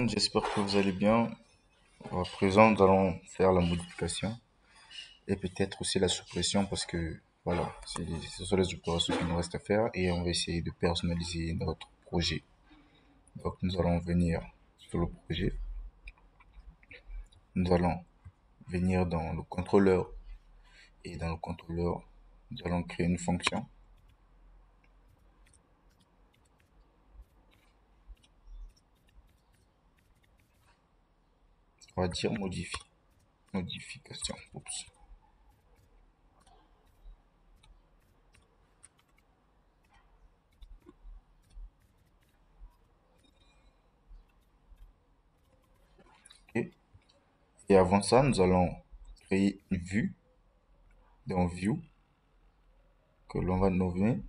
monde, j'espère que vous allez bien. À présent, nous allons faire la modification et peut-être aussi la suppression parce que voilà, ce sont les opérations qu'il nous reste à faire et on va essayer de personnaliser notre projet. Donc nous allons venir sur le projet, nous allons venir dans le contrôleur et dans le contrôleur, nous allons créer une fonction. On va dire modification. Oups. Ok. Et avant ça, nous allons créer une vue dans View que l'on va nommer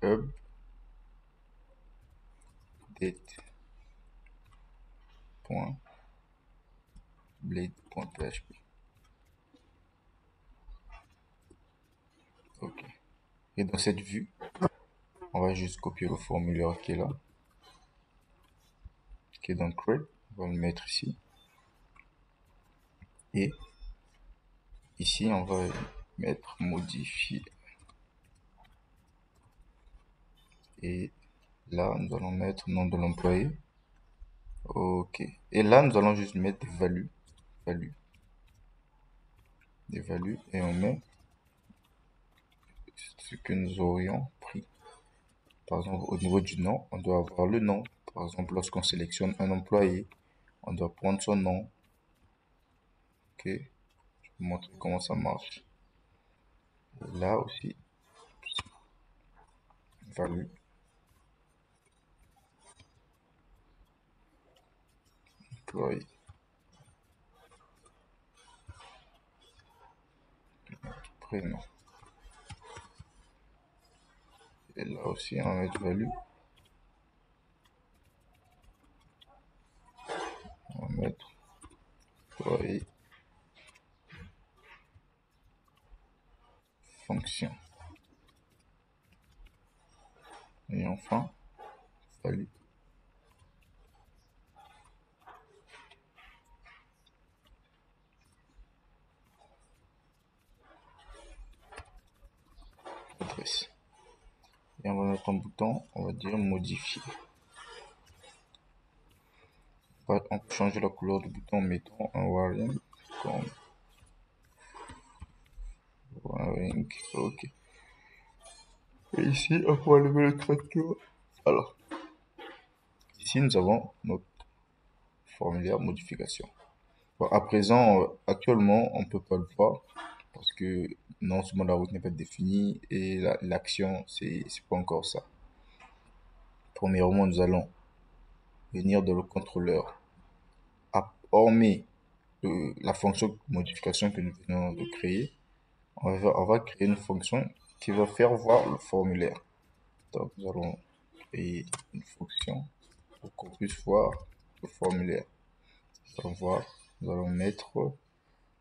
update.blade.php. Ok. Et dans cette vue, on va juste copier le formulaire qui est là, qui est dans Create. On va le mettre ici. Et ici, on va mettre modifier. Et là, nous allons mettre nom de l'employé. Ok. Et là, nous allons juste mettre des values. Des values. Et on met ce que nous aurions pris. Par exemple, au niveau du nom, on doit avoir le nom. Par exemple, lorsqu'on sélectionne un employé, on doit prendre son nom. Ok. Je vais vous montrer comment ça marche. Et là aussi, value. Employé. Prénom. Et là aussi, on va mettre value. On va mettre employé. Fonction. Et enfin, value. Adresse. Et on va mettre un bouton, on va dire modifier. On peut changer la couleur du bouton, mettons un wiring comme wiring, ok. Et ici, on va lever le tracteur. Alors, ici nous avons notre formulaire modification. Bon, à présent, actuellement, on peut pas le voir parce que non seulement la route n'est pas définie et l'action, c'est pas encore ça. Premièrement, nous allons venir dans le contrôleur, hormis la fonction modification que nous venons de créer, on va créer une fonction qui va faire voir le formulaire. Donc, nous allons créer une fonction pour qu'on puisse voir le formulaire. Nous allons mettre,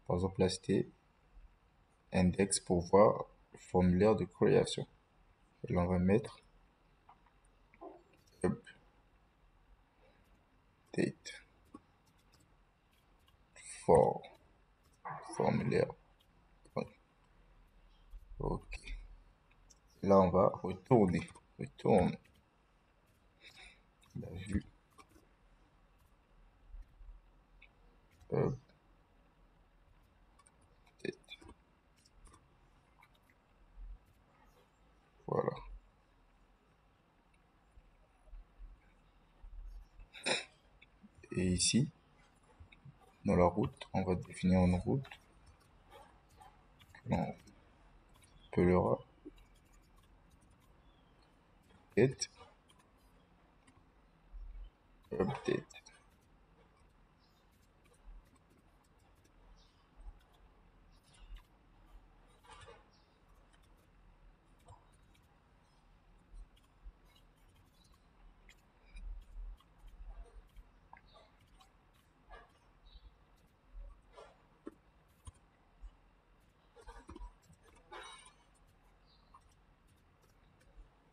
par exemple, la st index pour voir le formulaire de création. Et là, on va mettre update for formulaire. Ok. Là, on va retourne la vue update. Voilà. Et ici, dans la route, on va définir une route que l'on appellera get update.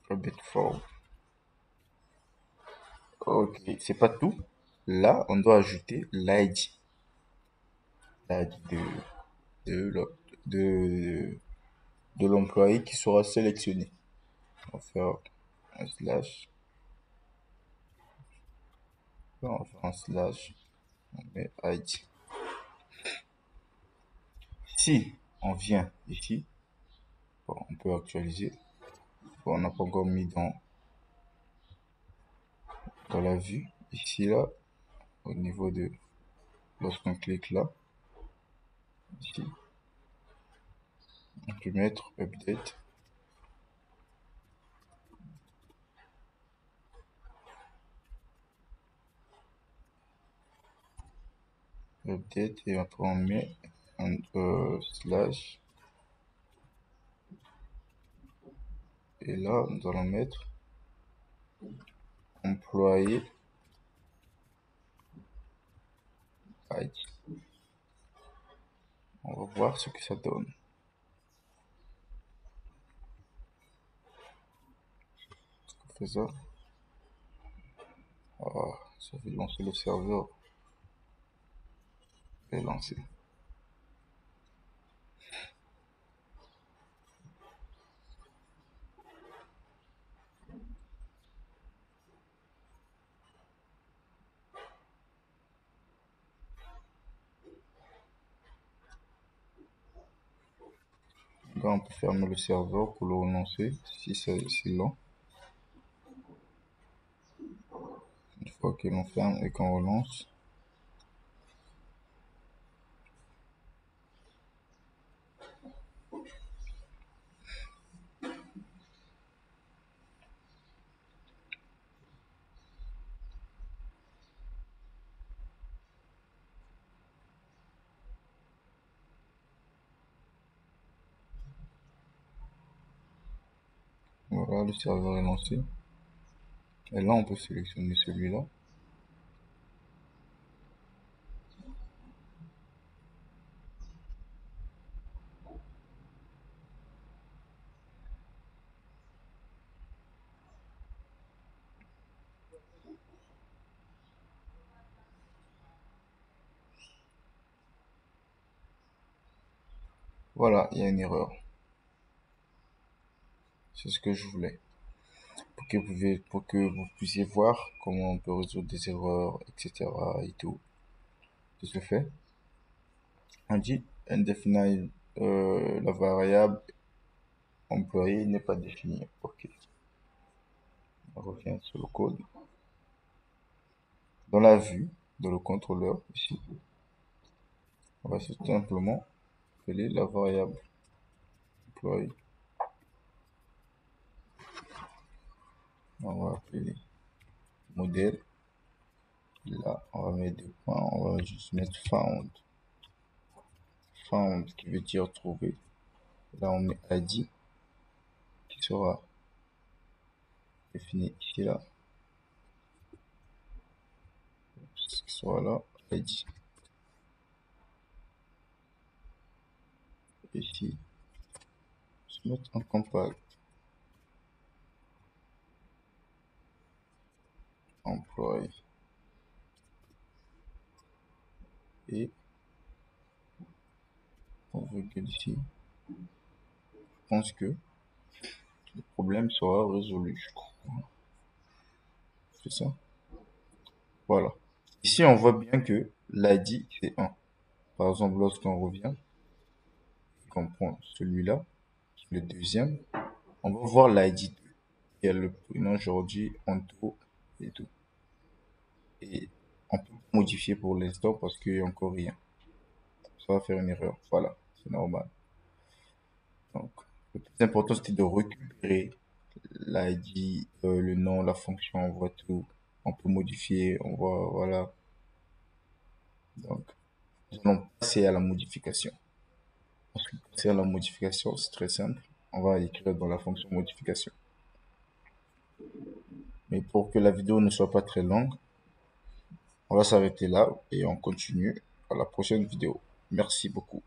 Update for. Ok, c'est pas tout. Là, on doit ajouter l'ID. L'ID de, le- de l'employé qui sera sélectionné. On va faire un slash. On va faire un slash. On met ID. Si on vient ici, bon, on peut actualiser. Bon, on n'a pas encore mis dans la vue. Ici, là, au niveau de lorsqu'on clique là, ici, on peut mettre update. Update et après on met un slash. Et là, nous allons mettre employé ID. On va voir ce que ça donne. On fait ça. Ah, ça fait lancer le serveur. Et lancer. Là, on peut fermer le serveur pour le relancer si c'est lent. Une fois que l'on ferme et qu'on relance, voilà, le serveur est lancé. Et là, on peut sélectionner celui-là. Voilà, il y a une erreur. C'est ce que je voulais. Pour que vous puissiez voir comment on peut résoudre des erreurs, etc. et tout. De ce fait, on dit indéfini, la variable employé n'est pas définie. Ok. On revient sur le code. Dans la vue, dans le contrôleur, ici, on va tout simplement appeler la variable employé. On va appeler modèle. Là, on va mettre des points. On va juste mettre found. Found qui veut dire trouver. Là, on met ID qui sera défini ici, là. Qui sera là, ID. Ici, je vais mettre un compact. Employé. Et on virgule ici. Je pense que le problème sera résolu, je crois. C'est ça. Voilà. Ici, on voit bien que l'ID, c'est 1. Par exemple, lorsqu'on revient, qu'on prend celui-là, le deuxième, on va voir l'ID 2. Il y a le prénom aujourd'hui, Anto et tout. Et on peut modifier pour l'instant parce qu'il n'y a encore rien. Ça va faire une erreur. Voilà, c'est normal. Donc, le plus important, c'était de récupérer l'ID, le nom, la fonction, on voit tout. On peut modifier, on voit, voilà. Donc, nous allons passer à la modification. En ce qui concerne la modification, c'est très simple. On va écrire dans la fonction modification. Mais pour que la vidéo ne soit pas très longue, on va s'arrêter là et on continue à la prochaine vidéo. Merci beaucoup.